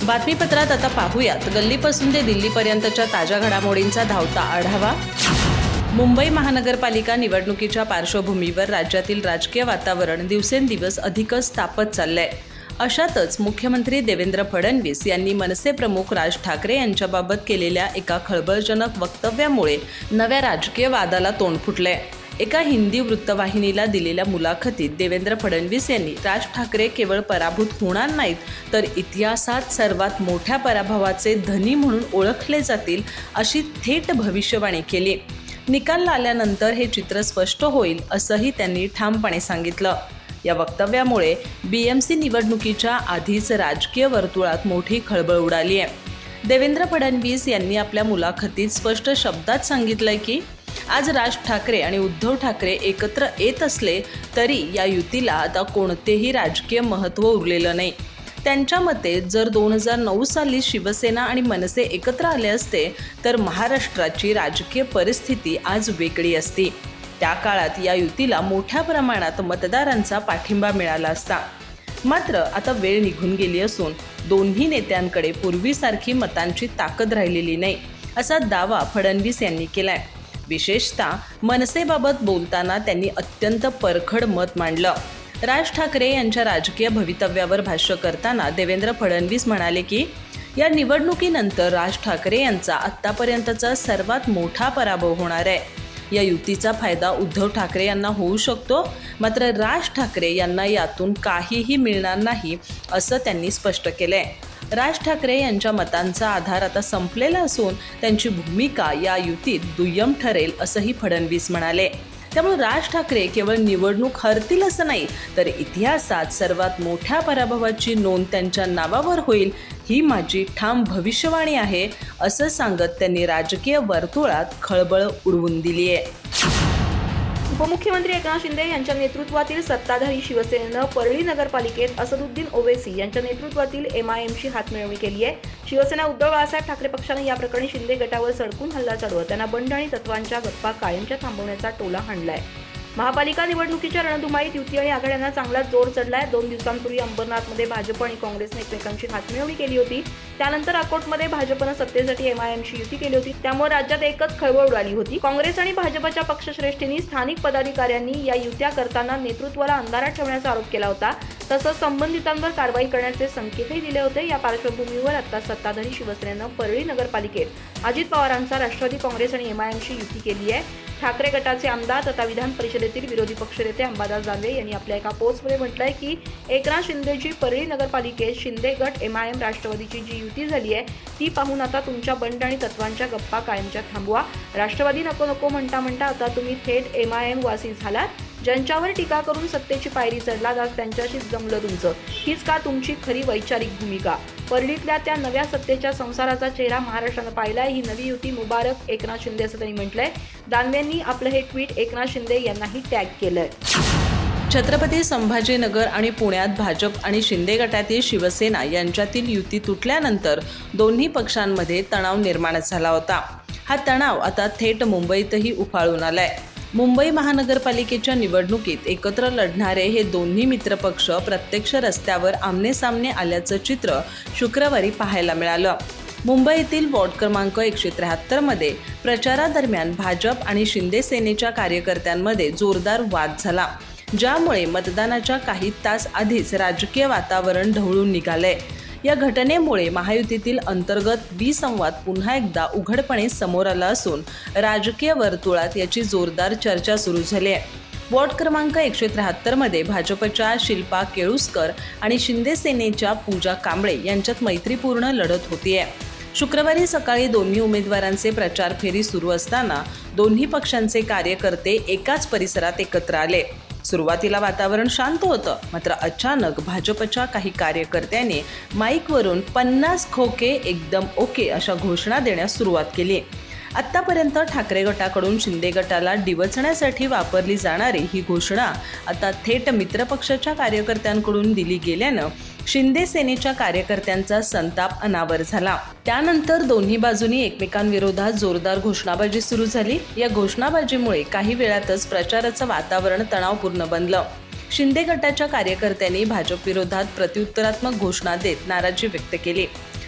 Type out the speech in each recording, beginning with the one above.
बातमीपत्रात आता पाहूयात गल्लीपासून ते दिल्लीपर्यंतच्या ताज्या घडामोडींचा धावता आढावा। मुंबई महानगरपालिका निवडणुकीच्या पार्श्वभूमीवर राज्यातील राजकीय वातावरण दिवसेंदिवस अधिकच तापत चाललंय। अशातच मुख्यमंत्री देवेंद्र फडणवीस यांनी मनसे प्रमुख राज ठाकरे यांच्याबाबत केलेल्या एका खळबळजनक वक्तव्यामुळे नव्या राजकीय वादाला तोंड फुटलंय। एका हिंदी वृत्तवाहिनीला दिलेल्या मुलाखतीत देवेंद्र फडणवीस यांनी राज ठाकरे केवळ पराभूत होणार नाहीत, तर इतिहासात सर्वात मोठ्या पराभवाचे धनी म्हणून ओळखले जातील अशी थेट भविष्यवाणी केली। निकाल आल्यानंतर हे चित्र स्पष्ट होईल असंही त्यांनी ठामपणे सांगितलं। या वक्तव्यामुळे बीएमसी निवडणुकीच्या आधीच राजकीय वर्तुळात मोठी खळबळ उडाली आहे। देवेंद्र फडणवीस यांनी आपल्या मुलाखतीत स्पष्ट शब्दात सांगितलंय की आज राज ठाकरे आणि उद्धव ठाकरे एकत्र येत असले तरी या युतीला आता कोणतेही राजकीय महत्त्व उरलेलं नाही। त्यांच्या मते जर 2009 साली शिवसेना आणि मनसे एकत्र आले असते तर महाराष्ट्राची राजकीय परिस्थिती आज वेगळी असती। त्या काळात या युतीला मोठ्या प्रमाणात मतदारांचा पाठिंबा मिळाला असता। मात्र आता वेळ निघून गेली असून दोन्ही नेत्यांकडे पूर्वीसारखी मतांची ताकद राहिलेली नाही असा दावा फडणवीस यांनी केलाय। विशेषतः मनसेबाबत बोलताना त्यांनी अत्यंत परखड मत मांडलं। राज ठाकरे यांच्या राजकीय भवितव्यावर भाष्य करताना देवेंद्र फडणवीस म्हणाले की या निवडणुकीनंतर राज ठाकरे यांचा आत्तापर्यंतचा सर्वात मोठा पराभव होणार आहे। या युतीचा फायदा उद्धव ठाकरे यांना होऊ शकतो, मात्र राज ठाकरे यांना यातून काहीही मिळणार नाही असं त्यांनी स्पष्ट केलंय। राज ठाकरे यांच्या मतांचा आधार आता संपलेला असून त्यांची भूमिका या युतीत दुय्यम ठरेल असंही फडणवीस म्हणाले। त्यामुळे राज ठाकरे केवळ निवडणूक हरतील असं नाही, तर इतिहासात सर्वात मोठ्या पराभवाची नोंद त्यांच्या नावावर होईल ही माझी ठाम भविष्यवाणी आहे असं सांगत त्यांनी राजकीय वर्तुळात खळबळ उडवून दिली आहे। उपमुख्यमंत्री एकनाथ शिंदे यांच्या नेतृत्वातील सत्ताधारी शिवसेनेनं परळी नगरपालिकेत असदुद्दीन ओवैसी यांच्या नेतृत्वातील एमआयएमची हातमिळवणी केली आहे। शिवसेना उद्धव बाळासाहेब ठाकरे पक्षाने या प्रकरणी शिंदे गटावर सडकून हल्ला चढवत त्यांना बंड आणि तत्वांच्या गप्पा कायमच्या थांबवण्याचा टोला हाणलाय। महापालिका निवडणुकीच्या रणधुमाळीत युती आणि आघाड्यांना चांगला जोर चढलाय। 2 दिवसांपूर्वी अंबरनाथमध्ये भाजप आणि काँग्रेसने एकमेकांची हातमिळवणी केली होती। त्यानंतर अकोटमध्ये भाजपनं सत्तेसाठी एमआयएमशी युती केली होती। त्यामुळे राज्यात एकच खळबळ उडाली होती। काँग्रेस आणि भाजपच्या पक्षश्रेष्ठींनी स्थानिक पदाधिकाऱ्यांनी या युत्या करताना नेतृत्वाला अंधारात ठेवण्याचा आरोप केला होता। तसंच संबंधितांवर कारवाई करण्याचे संकेतही दिले होते। या पार्श्वभूमीवर आता सत्ताधारी शिवसेनेनं परळी नगरपालिकेत अजित पवारांचा राष्ट्रवादी काँग्रेस आणि एमआयएमशी युती केली आहे। ठाकरे गटाचे आमदार तथा विधान परिषदेतील विरोधी पक्षनेते अंबादास दानवे यांनी आपल्या एका पोस्टमध्ये म्हटलंय की एकनाथ शिंदेची परळी नगरपालिकेत शिंदे गट एमआयएम राष्ट्रवादीची जी युती झाली आहे ती पाहून आता तुमच्या बंड आणि तत्वांच्या गप्पा कायमच्या थांबवा। राष्ट्रवादी नको नको म्हणता म्हणता आता तुम्ही थेट एमआयएम वासी झालात। ज्यांच्यावर टीका करून सत्तेची पायरी चढलात आज त्यांच्याशी जमलं तुमचं। हीच का तुमची खरी वैचारिक भूमिका? परळीतल्या त्या नव्या सत्तेच्या संसाराचा चेहरा महाराष्ट्रानं पाहिलाय। ही नवी युती मुबारक एकनाथ शिंदे असं त्यांनी म्हटलंय। दानवेंनी आपलं हे ट्विट एकनाथ शिंदे यांनाही टॅग केलंय। छत्रपती संभाजीनगर आणि पुण्यात भाजप आणि शिंदे गटातील शिवसेना यांच्यातील युती तुटल्यानंतर दोन्ही पक्षांमध्ये तणाव निर्माण झाला होता। हा तणाव आता थेट मुंबईतही उफाळून आलाय। मुंबई महानगरपालिकेच्या निवडणुकीत एकत्र लढणारे हे दोन्ही मित्रपक्ष प्रत्यक्ष रस्त्यावर आमनेसामने आल्याचं चित्र शुक्रवारी पाहायला मिळालं। मुंबईतील वॉर्ड क्रमांक 173 मध्ये प्रचारादरम्यान भाजप आणि शिंदे सेनेच्या कार्यकर्त्यांमध्ये जोरदार वाद झाला, ज्यामुळे मतदानाच्या काही तास आधीच राजकीय वातावरण ढवळून निघालंय। या घटनेमुळे महायुतीतील अंतर्गत विसंवाद पुन्हा एकदा उघडपणे समोर आला असून राजकीय वर्तुळात याची जोरदार चर्चा सुरू झाली आहे। वॉर्ड क्रमांक 173 मध्ये भाजपच्या शिल्पा केळुस्कर आणि शिंदे सेनेच्या पूजा कांबळे यांच्यात मैत्रीपूर्ण लढत होतीये। शुक्रवारी सकाळी दोन्ही उमेदवारांचे प्रचार फेरी सुरू असताना दोन्ही पक्षांचे कार्यकर्ते एकाच परिसरात एकत्र आले। सुरुवातीला वातावरण शांत होतं, मात्र अचानक भाजपच्या काही कार्यकर्त्यांनी माईकवरून 50 खोके एकदम ओके अशा घोषणा देण्यास सुरुवात केली। आत्तापर्यंत ठाकरे गटाकडून शिंदे गटाला डिवचण्यासाठी वापरली जाणारी ही घोषणा आता थेट मित्रपक्षाच्या कार्यकर्त्यांकडून दिली गेल्यानं शिंदे सेनेच्या कार्यकर्त्यांचा संताप अनावर झाला। त्यानंतर दोन्ही बाजूंनी एकमेकांविरोधात जोरदार घोषणाबाजी सुरू झाली। या घोषणाबाजीमुळे काही वेळातच प्रचाराचं वातावरण तणावपूर्ण बनलं। शिंदे गटाच्या कार्यकर्त्यांनी भाजप विरोधात प्रत्युत्तरात्मक घोषणा देत नाराजी व्यक्त केली।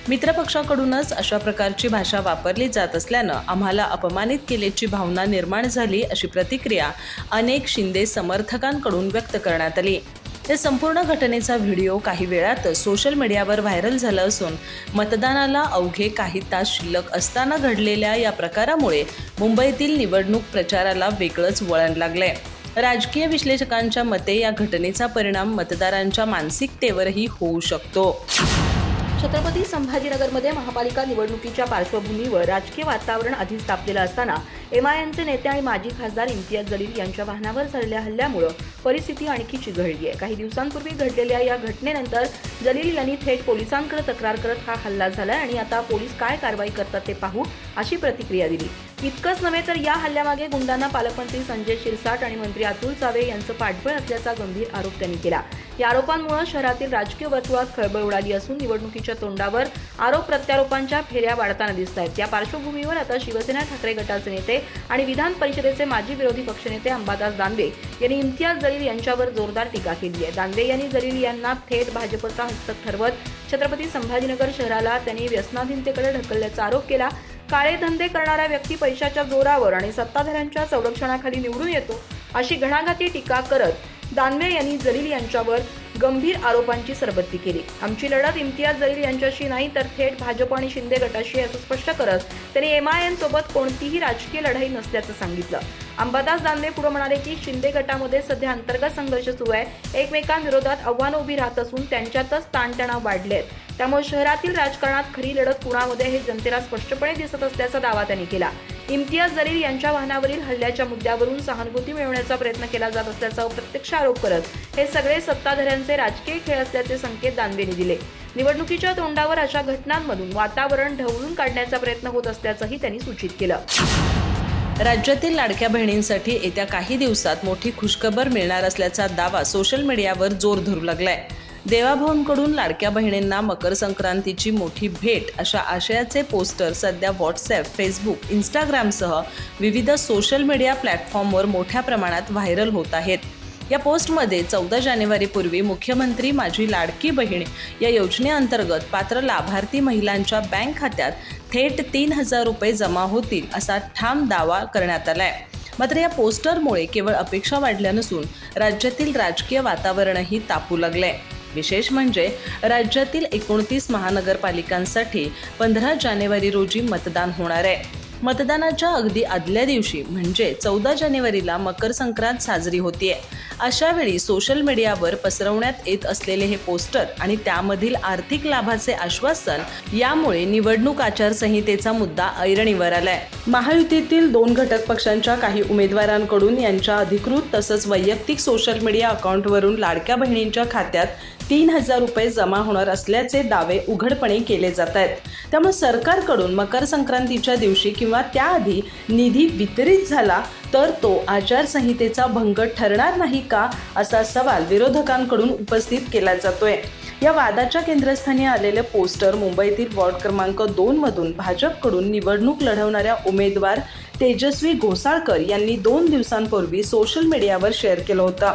मित्रपक्षाकडूनच अशा प्रकारची भाषा वापरली जात असल्यानं आम्हाला अपमानित केल्याची भावना निर्माण झाली, अशी प्रतिक्रिया अनेक शिंदे समर्थकांकडून व्यक्त करण्यात आली. या संपूर्ण घटनेचा व्हिडिओ काही वेळातच सोशल मीडियावर व्हायरल झाला असून मतदानाला अवघे काही तास शिल्लक असताना घडलेल्या या प्रकारामुळे मुंबईतील निवडणूक प्रचाराला वेगळंच वळण लागलंय. राजकीय विश्लेषकांच्या मते या घटनेचा परिणाम मतदारांच्या मानसिकतेवरही होऊ शकतो. छत्रपती संभाजीनगरमध्ये महापालिका निवडणुकीच्या पार्श्वभूमीवर राजकीय वातावरण आधीच तापलेलं असताना MIMचे नेते आणि माजी खासदार इम्तियाज जलील यांच्या वाहनावर झालेल्या हल्ल्यामुळे परिस्थिती आणखी चिघळली आहे. काही दिवसांपूर्वी घडलेल्या या घटनेनंतर जलील यांनी थेट पोलिसांकडे तक्रार करत हा हल्ला झाला आणि आता पोलीस काय कारवाई करतात ते पाहू, अशी प्रतिक्रिया दिली. इतकंच नव्हे तर या हल्ल्यामागे गुंडांना पालकमंत्री संजय शिरसाट आणि मंत्री अतुल सावे यांचं पाठबळ असल्याचा गंभीर आरोप त्यांनी केला. या आरोपांमुळे शहरातील राजकीय वर्तुळात खळबळ उडाली असून निवडणुकीच्या तोंडावर आरोप प्रत्यारोपांच्या फेऱ्या वाढताना दिसत आहेत. या पार्श्वभूमीवर आता शिवसेना ठाकरे गटाचे नेते आणि विधान परिषदेचे माजी विरोधी पक्षनेते अंबादास दानवे यांनी इम्तियाज जलील यांच्यावर जोरदार टीका केली आहे. दानवे यांनी जलील यांना थेट भाजपचा हस्तक ठरवत छत्रपती संभाजीनगर शहराला त्यांनी व्यसनाधीनतेकडे ढकलल्याचा आरोप केला. काळे धंदे करणारा व्यक्ती पैशाच्या जोरावर आणि सत्ताधाऱ्यांच्या संरक्षणाखाली निवडून येतो, अशी घणाघाती टीका करत दानवे यांनी जलील यांच्यावर गंभीर आरोपांची सरबत्ती केली. आमची लढत इम्तियाज जलील यांच्याशी नाही तर थेट भाजप आणि शिंदे गटाशी, असं स्पष्ट करत त्यांनी MIM सोबत कोणतीही राजकीय लढाई नसल्याचं सांगितलं. अंबादास दानवे पुढे म्हणाले की शिंदे गटामध्ये सध्या अंतर्गत संघर्ष सुरू आहे. एकमेकांविरोधात आव्हानं उभी राहत असून त्यांच्यातच ताणतणाव वाढले आहेत. त्यामुळे शहरातील राजकारणात खरी लढत कुणामध्ये हे जनतेला स्पष्टपणे दिसत असल्याचा दावा त्यांनी केला. इम्तियाज जलील यांच्या वाहनावरील हल्ल्याच्या मुद्द्यावरून सहानुभूती मिळवण्याचा प्रयत्न केला जात असल्याचा अप्रत्यक्ष आरोप करत हे सगळे सत्ताधाऱ्यांचे राजकीय खेळ असल्याचे संकेत दानवेंनी दिले. निवडणुकीच्या तोंडावर अशा घटनांमधून वातावरण ढवळून काढण्याचा प्रयत्न होत असल्याचंही त्यांनी सूचित केलं. राज्यातील लाडक्या बहिणींसाठी येत्या काही दिवसात मोठी खुशखबर मिळणार असल्याचा दावा सोशल मीडियावर जोर धरू लागलाय. देवाभाऊंकडून लाडक्या बहिणींना मकर संक्रांतीची मोठी भेट, अशा आशयाचे पोस्टर सध्या व्हॉट्सॲप, फेसबुक, इंस्टाग्रामसह विविध सोशल मीडिया प्लॅटफॉर्मवर मोठ्या प्रमाणात व्हायरल होत आहेत. या पोस्टमध्ये 14 जानेवारीपूर्वी मुख्यमंत्री माझी लाडकी बहीण या योजनेअंतर्गत पात्र लाभार्थी महिलांच्या बँक खात्यात थेट 3,000 रुपये जमा होतील, असा ठाम दावा करण्यात आलाय. मात्र या पोस्टरमुळे केवळ अपेक्षा वाढल्या नसून राज्यातील राजकीय वातावरणही तापू लागलंय. विशेष म्हणजे राज्यातील 29 महानगरपालिकांसाठी 15 जानेवारी रोजी मतदान होणार आहे. मतदानाच्या अगदी आदल्या दिवशी म्हणजे 14 जानेवारीला मकर संक्रांत साजरी होतीये. अशा वेळी सोशल मीडियावर पसरवण्यात येत असलेले हे पोस्टर आणि त्यामधील आर्थिक लाभाचे आश्वासन यामुळे निवडणूक आचारसंहितेचा मुद्दा ऐरणीवर आलाय. महायुतीतील 2 घटक पक्षांच्या काही उमेदवारांकडून यांच्या अधिकृत तसंच वैयक्तिक सोशल मीडिया अकाउंटवरून लाडक्या बहिणींच्या खात्यात 3,000 रुपये जमा होणार असल्याचे दावे उघडपणे केले जात आहेत. त्यामुळे सरकारकडून मकर संक्रांतीच्या दिवशी किंवा त्याआधी निधी वितरित झाला तर तो आचारसंहितेचा भंग ठरणार नाही का, असा सवाल विरोधकांकडून उपस्थित केला जातोय. या वादाच्या केंद्रस्थानी आलेले पोस्टर मुंबईतील वॉर्ड क्रमांक 2 मधून भाजपकडून निवडणूक लढवणाऱ्या उमेदवार तेजस्वी घोसाळकर यांनी 2 दिवसांपूर्वी सोशल मीडियावर शेअर केलं होतं.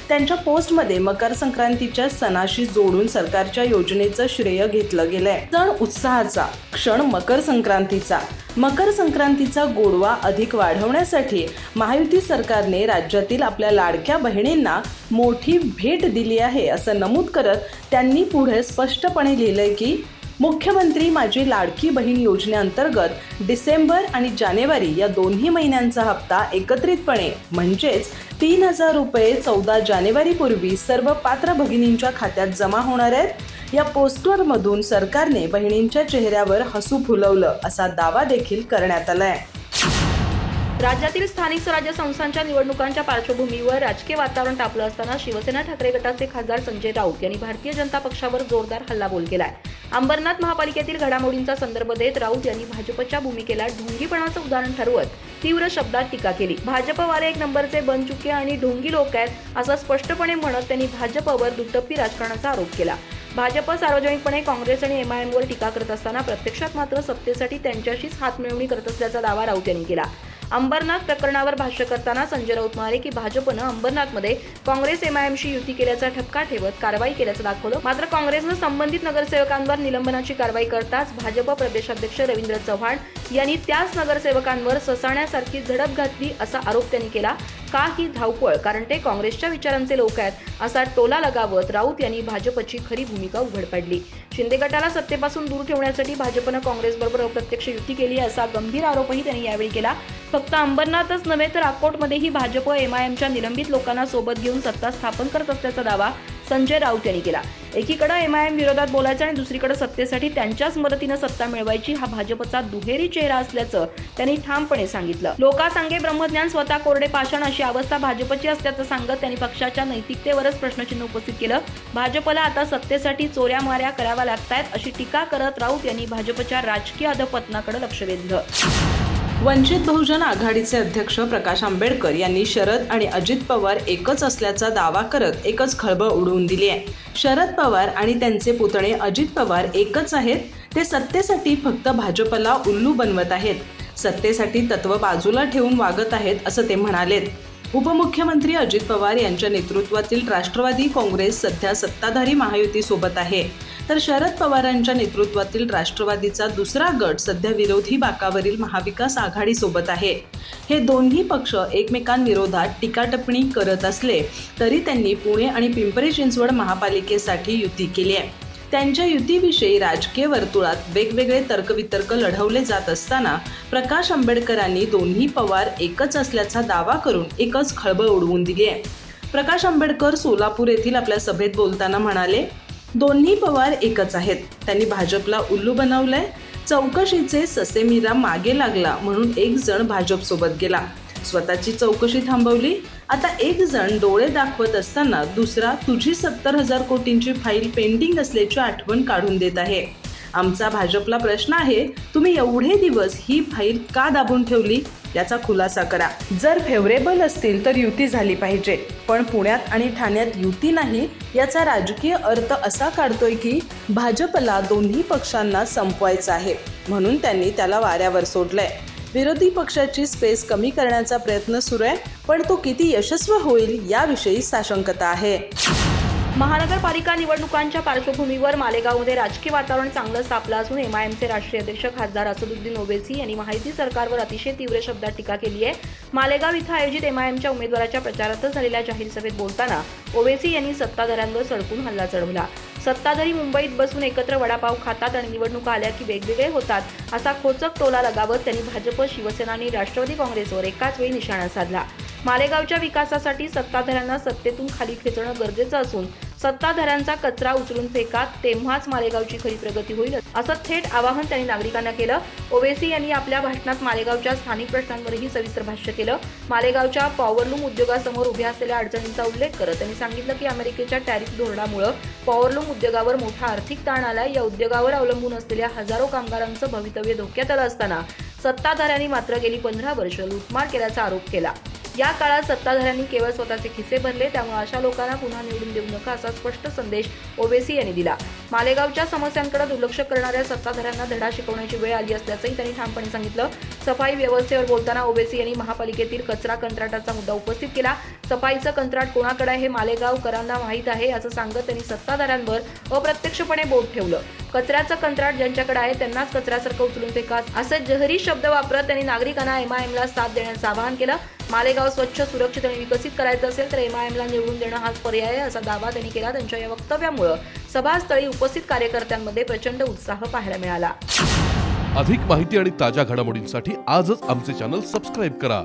त्यांच्या पोस्टमध्ये मकर संक्रांतीच्या सणाशी जोडून सरकारच्या योजनेचं श्रेय घेतलं गेलंय. सण उत्साहाचा क्षण मकर संक्रांतीचा. मकर संक्रांतीचा गोडवा अधिक वाढवण्यासाठी महायुती सरकारने राज्यातील आपल्या लाडक्या बहिणींना मोठी भेट दिली आहे, असं नमूद करत त्यांनी पुढे स्पष्टपणे लिहिलंय की मुख्यमंत्री माझी लाडकी बहीण योजनेअंतर्गत डिसेंबर आणि जानेवारी या दोन्ही महिन्यांचा हप्ता एकत्रितपणे म्हणजेच 3,000 रुपये 14 जानेवारीपूर्वी सर्व पात्र भगिनींच्या खात्यात जमा होणार आहेत. या पोस्टरमधून सरकारने बहिणींच्या चेहऱ्यावर हसू फुलवलं, असा दावा देखील करण्यात आलाय. राज्यातील स्थानिक स्वराज्य संस्थांच्या निवडणुकांच्या पार्श्वभूमीवर राजकीय वातावरण तापलं असताना शिवसेना ठाकरे गटाचे खासदार संजय राऊत यांनी भारतीय जनता पक्षावर जोरदार हल्लाबोल केलाय. अंबरनाथ महापालिकेतील घडामोडींचा संदर्भ देत राऊत यांनी भाजपच्या भूमिकेला ढोंगीपणाचं उदाहरण ठरवत तीव्र शब्दात टीका केली. भाजपवाले एक नंबरचे बन चुके आणि ढोंगी लोक आहेत, असं स्पष्टपणे म्हणत त्यांनी भाजपवर दुटप्पी राजकारणाचा आरोप केला. भाजप सार्वजनिकपणे काँग्रेस आणि MIMवर टीका करत असताना प्रत्यक्षात मात्र सत्तेसाठी त्यांच्याशीच हातमिळवणी करत असल्याचा दावा राऊत यांनी केला. अंबरनाथ प्रकरणावर भाष्य करताना संजय राऊत म्हणाले की भाजपनं अंबरनाथमध्ये काँग्रेस एमआयएमशी युती केल्याचा ठपका ठेवत कारवाई केल्याचं दाखवलं. मात्र काँग्रेसनं संबंधित नगरसेवकांवर निलंबनाची कारवाई करताच भाजप प्रदेशाध्यक्ष रवींद्र चव्हाण यांनी त्याच नगरसेवकांवर ससाण्यासारखी झडप घातली असा आरोप त्यांनी केला. का ही धावपळ, कारण ते काँग्रेसच्या विचारांचे लोक आहेत असा टोला लगावत राऊत यांनी भाजपची खरी भूमिका उघड पाडली. शिंदे गटाला सत्तेपासून दूर ठेवण्यासाठी भाजपनं काँग्रेसबरोबर अप्रत्यक्ष युती केली असा गंभीर आरोपही त्यांनी यावेळी केला. फक्त अंबरनाथच नव्हे तर अकोटमध्येही भाजप एमआयएमच्या निलंबित लोकांना सोबत घेऊन सत्ता स्थापन करत असल्याचा दावा संजय राऊत यांनी केला. एकीकडे एमआयएम विरोधात बोलायचं आणि दुसरीकडे सत्तेसाठी त्यांच्याच मदतीनं सत्ता मिळवायची हा भाजपचा दुहेरी चेहरा असल्याचं त्यांनी ठामपणे सांगितलं. लोकांसांगे ब्रह्मज्ञान स्वतः कोरडे पाषाण अशी अवस्था भाजपची असल्याचं सांगत त्यांनी पक्षाच्या नैतिकतेवरच प्रश्नचिन्ह उपस्थित केलं. भाजपला आता सत्तेसाठी चोऱ्या माऱ्या कराव्या लागतायत अशी टीका करत राऊत यांनी भाजपच्या राजकीय अधपतनाकडे लक्ष वेधलं. वंचित बहुजन आघाडीचे अध्यक्ष प्रकाश आंबेडकर यांनी शरद आणि अजित पवार एकच असल्याचा दावा करत एकच खळबळ उडवून दिली आहे. शरद पवार आणि त्यांचे पुतणे अजित पवार एकच आहेत. ते सत्तेसाठी फक्त भाजपला उल्लू बनवत आहेत. सत्तेसाठी तत्व बाजूला ठेवून वागत आहेत असं ते म्हणालेत. उपमुख्यमंत्री अजित पवार यांच्या नेतृत्वातील राष्ट्रवादी काँग्रेस सध्या सत्ताधारी महायुतीसोबत आहे, तर शरद पवारांच्या नेतृत्वातील राष्ट्रवादीचा दुसरा गट सध्या विरोधी बाकावरील महाविकास आघाडीसोबत आहे. हे दोन्ही पक्ष एकमेकांविरोधात टीकाटिप्पणी करत असले तरी त्यांनी पुणे आणि पिंपरी चिंचवड महापालिकेसाठी युती केली आहे. त्यांच्या युतीविषयी राजकीय वर्तुळात वेगवेगळे तर्कवितर्क लढवले जात असताना प्रकाश आंबेडकरांनी दोन्ही पवार एकच असल्याचा दावा करून एकच खळबळ उडवून दिली आहे. प्रकाश आंबेडकर सोलापूर येथील आपल्या सभेत बोलताना म्हणाले, दोन्ही पवार एकच आहेत. त्यांनी भाजपला उल्लू बनवलंय. चौकशीचे ससेमिरा मागे लागला म्हणून एक जण भाजपसोबत गेला. स्वतःची चौकशी थांबवली. आता एक जण डोळे दाखवत असताना दुसरा तुझी 70,000 कोटींची फाईल पेंडिंग असल्याची आठवण काढून देत आहे. आमचा भाजपला प्रश्न आहे, तुम्ही एवढे दिवस ही फाईल का दाबून ठेवली याचा खुलासा करा. जर फेवरेबल असतील तर युती झाली पाहिजे, पण पुण्यात आणि ठाण्यात युती नाही याचा राजकीय अर्थ असा काढतोय की भाजपला दोन्ही पक्षांना संपवायचं आहे म्हणून त्यांनी त्याला वाऱ्यावर सोडलंय. विरोधी पक्षाची स्पेस कमी करण्याचा प्रयत्न सुरू आहे, पण तो किती यशस्वी होईल याविषयी साशंकता आहे. महानगरपालिका निवडणुकांच्या पार्श्वभूमीवर मालेगावमध्ये राजकीय वातावरण चांगलंच तापलं असून एमआयएमचे राष्ट्रीय अध्यक्ष खासदार असदुद्दीन ओवैसी यांनी माहिती सरकारवर अतिशय तीव्र शब्दात टीका केली आहे. मालेगाव इथं आयोजित एमआयएमच्या उमेदवाराच्या प्रचारार्थ झालेल्या जाहीर सभेत बोलताना ओवैसी यांनी सत्ताधाऱ्यांवर सडकून हल्ला चढवला. सत्ताधारी मुंबईत बसून एकत्र वडापाव खातात आणि निवडणुका आल्या की वेगवेगळे होतात असा खोचक टोला लगावत त्यांनी भाजप, शिवसेना आणि राष्ट्रवादी काँग्रेसवर एकाच वेळी निशाणा साधला. मालेगावच्या विकासासाठी सत्ताधाऱ्यांना सत्तेतून खाली खेचणं गरजेचं असून सत्ताधाऱ्यांचा कचरा उचलून फेका, तेव्हाच मालेगावची खरी प्रगती होईल असं थेट आवाहन त्यांनी नागरिकांना केलं. ओवैसी यांनी आपल्या भाषणात मालेगावच्या स्थानिक प्रश्नांवरही सविस्तर भाष्य केलं. मालेगावच्या पॉवरलूम उद्योगासमोर उभ्या असलेल्या अडचणींचा उल्लेख करत त्यांनी सांगितलं की अमेरिकेच्या टॅरिफ धोरणामुळे पॉवरलूम उद्योगावर मोठा आर्थिक ताण आलाय. या उद्योगावर अवलंबून असलेल्या हजारो कामगारांचं भवितव्य धोक्यात आलं असताना सत्ताधाऱ्यांनी मात्र गेली 15 वर्ष लूटमार केल्याचा आरोप केला. या काळात सत्ताधाऱ्यांनी केवळ स्वतःचे खिसे भरले, त्यामुळे अशा लोकांना पुन्हा निवडून देऊ नका असा स्पष्ट संदेश ओवैसी यांनी दिला. मालेगावच्या समस्यांकडे दुर्लक्ष करणाऱ्या सत्ताधाऱ्यांना धडा शिकवण्याची वेळ आली असल्याचंही त्यांनी ठामपणे सांगितलं. सफाई व्यवस्थेवर बोलताना ओवैसी यांनी महापालिकेतील कचरा कंत्राटाचा मुद्दा उपस्थित केला. सफाईचं कंत्राट कोणाकडे आहे हे मालेगावकरांना माहीत आहे असं सांगत त्यांनी सत्ताधाऱ्यांवर अप्रत्यक्षपणे बोट ठेवलं. कचऱ्याचं कंत्राट ज्यांच्याकडे आहे त्यांनाच कचऱ्यासारखं उचलून फेका असे जहरी शब्द वापरत त्यांनी नागरिकांना एमआयएमला साथ देण्याचं आवाहन केलं. मालेगाव स्वच्छ, सुरक्षित आणि विकसित करायचं असेल तर एमआयएमला निवडून देणं हाच पर्याय आहे असा दावा त्यांनी केला. त्यांच्या या वक्तव्यामुळे सभास्थळी उपस्थित कार्यकर्त्यांमध्ये प्रचंड उत्साह पाहायला मिळाला. अधिक माहिती आणि ताज्या घडामोडींसाठी आजच आमचे चॅनल सबस्क्राईब करा.